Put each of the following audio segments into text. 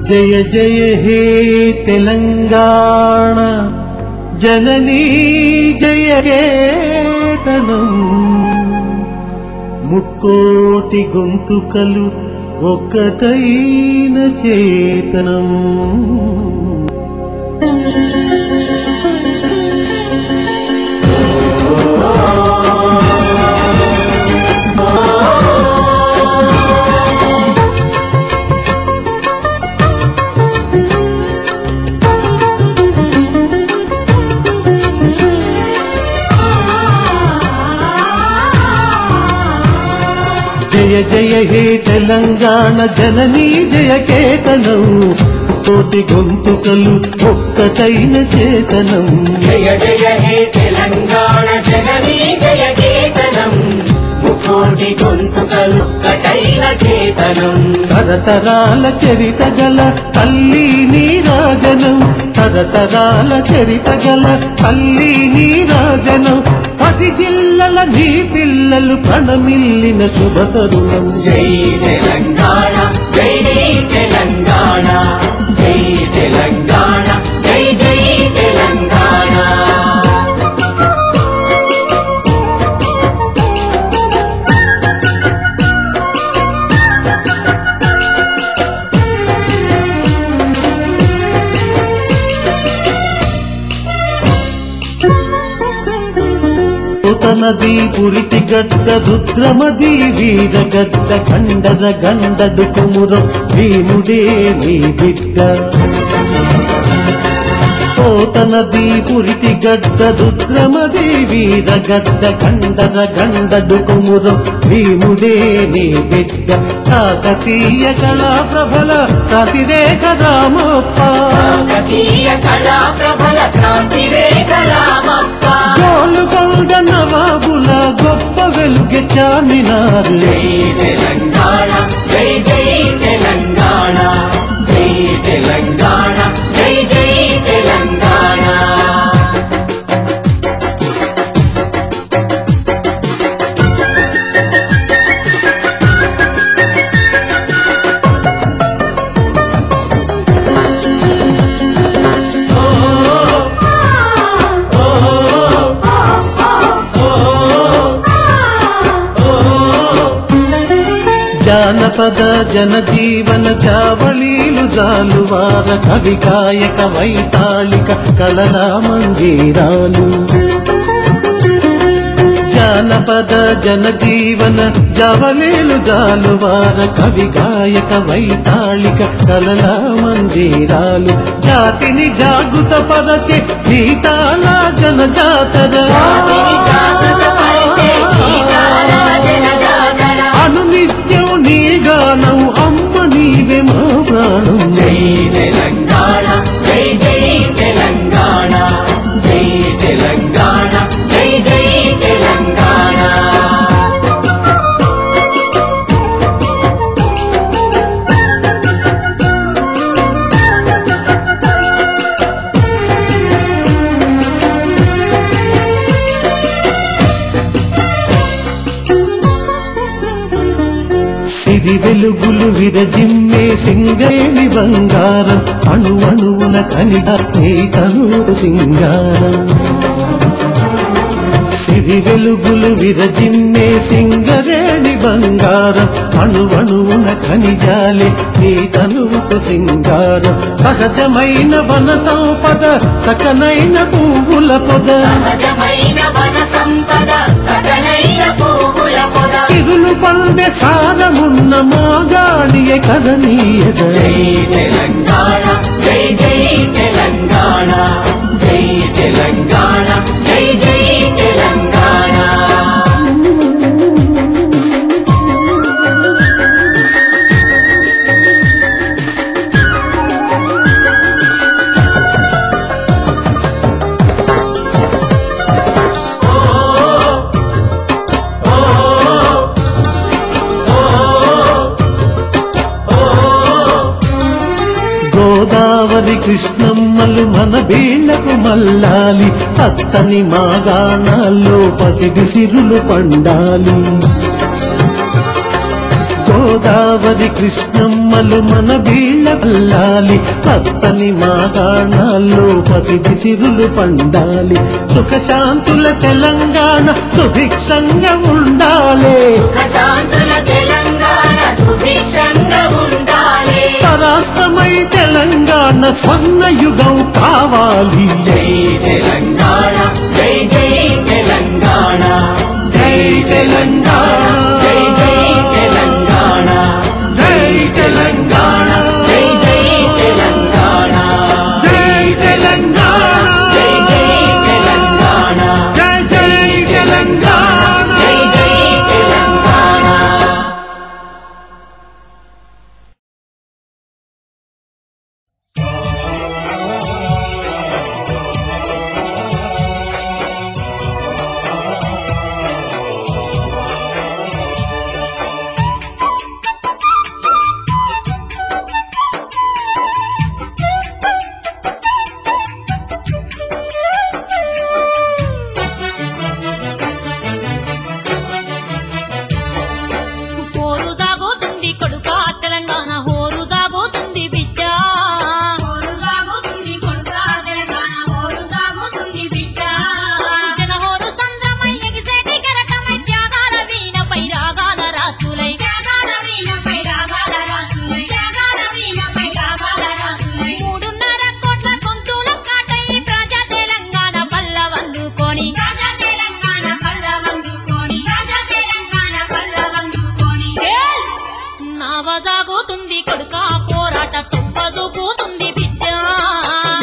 జయ జయ హే తెలంగాణ జననీ జయ కేతనం ముక్కోటి గొంతుకలు ఒక్కటైన చేతనం జయ జయ హే తెలంగాణ జననీ జయ కేతనం కోటి గొంతుకలు ఒక్కటైన చేతనం జయ జయ హే తెలంగాణ జననీ జయ కేతనం ముకోటి గొంతుకలు ఒక్కటైన చేతనం తరతరాల చరిత గల తల్లి నీరాజనం తరతరాల చరిత గల తల్లి నీరాజనం 10 జిల్లల నీ పిల్లలు ప్రణమిల్లిన శుభ తరుణం జై తెలంగాణ జై జై తెలంగాణ జై తెలంగాణ జై జై తెలంగాణ నది పురిటి గడ్డ రుద్రమది వీరగడ్డ కండద గండడు కుమురం భీముడే నీ బిడ్డ నది పురిటి గడ్డ రుద్రమది వీరగడ్డ కండద గండడు కుమురం భీముడే నీ బిడ్డ కాకతీయ కళా ప్రభల ప్రతిరేఖ రామప్ప కాకతీయ కళా ప్రభల క్రాంతిరేఖ రామప్ప గోలుగొండ నవాబుల గొప్ప వెలుగె చామినారు జై తెలంగాణ జై జై తెలంగాణ జై తెలంగాణ జై జై తెలంగాణ జానపద జనజీవన చావళీలు జాలువార కవి గాయక వైతాళిక కళల మందిరాలు జానపద జనజీవన జావళీలు జాలువార కవి గాయక వైతాళిక కళల మందిరాలు జాతిని జాగృత పరచే గీతాల జనజాతర అనునిత్యం నీ గానం అమ్మ నీవే మా ప్రాణం జై తెలంగాణ జై జై తెలంగాణ జై తెలంగాణ జై జై తెలంగాణ సిరి వెలుగులు విరజిమ్మే సింగేణి బంగారం అణు అణువున కనితను సింగారం సిరి వెలుగులు విరజిమ్మే సింగరేణి బంగారం అణు అణువున ఖనిజాలే నీ తనువుకు సింగారం సహజమైన వన సంపద సకనైన పువ్వుల పొద సహజమైన వన సంపద సకనైన పువ్వుల పొద సిరులు పండే సారమున్న మాగాడియ కదనీయద జై తెలంగాణ జై జై తెలంగాణ జై తెలంగాణ జై జై తెలంగాణ గోదావరి కృష్ణమ్మలు మన బీళ్లకు మల్లాలి, పచ్చని మాగాణాల్లో పసిడి సిరులు పండాలి. గోదావరి కృష్ణమ్మలు మన బీళ్లల్లాలి, పచ్చని మాగాణాల్లో పసిడి సిరులు పండాలి. సుఖశాంతుల తెలంగాణ సుభిక్షంగా ఉండాలి, సుఖశాంతుల తెలంగాణ సుభిక్షంగా ఉండాలి. స్వరాష్ట్రమై తెలంగాణ స్వర్ణయుగం కావాలి. జై తెలంగాణ జై జై తెలంగాణ జై తెలంగాణ, జై జై తెలంగాణ జై తెలంగాణ, జై జై తెలంగాణ జై తెలంగాణ, జై జై తెలంగాణ జై జై తెలంగాణ. జై జై తెలంగాణ. హోరు దాగోతుంది కొడుకా తెలంగాణ, హోరు దాగోతుంది బిడ్డ. హోరు దాగోతుంది కొడుకా తెలంగాణ, హోరు దాగోతుంది బిడ్డ. జనహోరు సంద్రమై ఎగిసేటి కెరటమై త్యాగాల వీణపై రాగాల రాసులై, త్యాగాల వీణపై రాగాల రాసులై, త్యాగాల వీణపై రాగాల రాసులై. 3.5 కోట్ల గొంతుల కాటై ప్రజా తెలంగాణ బల్ల వందుకొని, ప్రజా తెలంగాణ బల్ల వందుకొని, ప్రజా తెలంగాణ బల్ల వందుకొని. నావదాగుతుంది కొడుకా పోరాట తొవ్వదు పోతుంది బిడ్డ.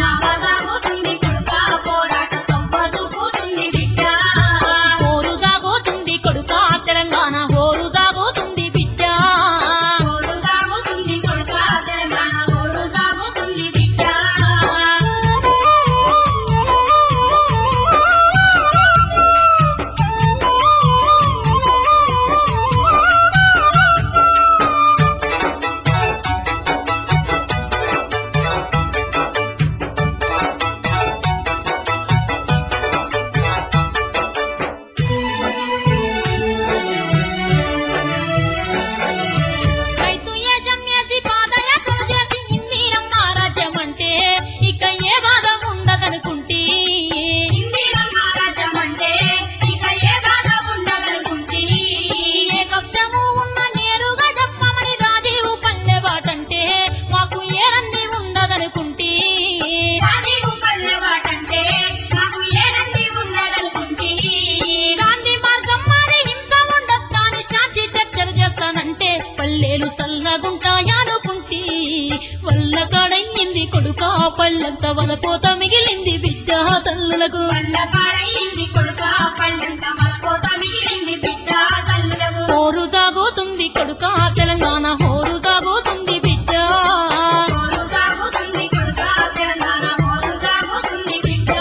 నావదాగుతుంది కొడుకా పోరాట తొవ్వదు పోతుంది బిడ్డ. హోరు దాగోతుంది కొడుకా తెలంగాణ, హోరు దాగోతుంది బిడ్డ. హోరు దాగోతుంది కొడుకా తెలంగాణ, హోరు దాగోతుంది బిడ్డ. రైతు ఏషం చేసి పాదయాత్రలు చేసి ఇందిరమ్మ రాజ్యం అంటే ఇక ఏ బాధ ఉండదనుకుంటే, ఇందిరమ్మ రాజ్యం అంటే ఇక ఏ బాధ ఉండదనుకుంటే. ఏ కష్టము ఉన్న నేరుగా చెప్పమని రాజీవు పల్లెవాటంటే మాకు ఏరంది ఉండదనుకుంటే, రాజీవు పల్లెవాటంటే మాకు ఏరంది ఉండదనుకుంటే. గాంధీ మార్గం మారి హింస ఉండొద్దని శాంతి చర్చలు చేస్తానంటే పల్లెలు సల్లగుంటాయనుకుంటే. వల్ల కాడయింది కొడుకా పళ్ళంత వలపోత మిగిలింది బిడ్డ తల్లులకు. వల్ల కాడయింది కొడుకా పళ్ళంత వలపోత మిగిలింది బిడ్డ తల్లులకు. హోరు సాగుతుంది కొడుకా తెలంగాణ, హోరు సాగుతుంది బిడ్డ. హోరు సాగుతుంది కొడుకా తెలంగాణ, హోరు సాగుతుంది బిడ్డ.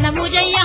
ఘనము జయ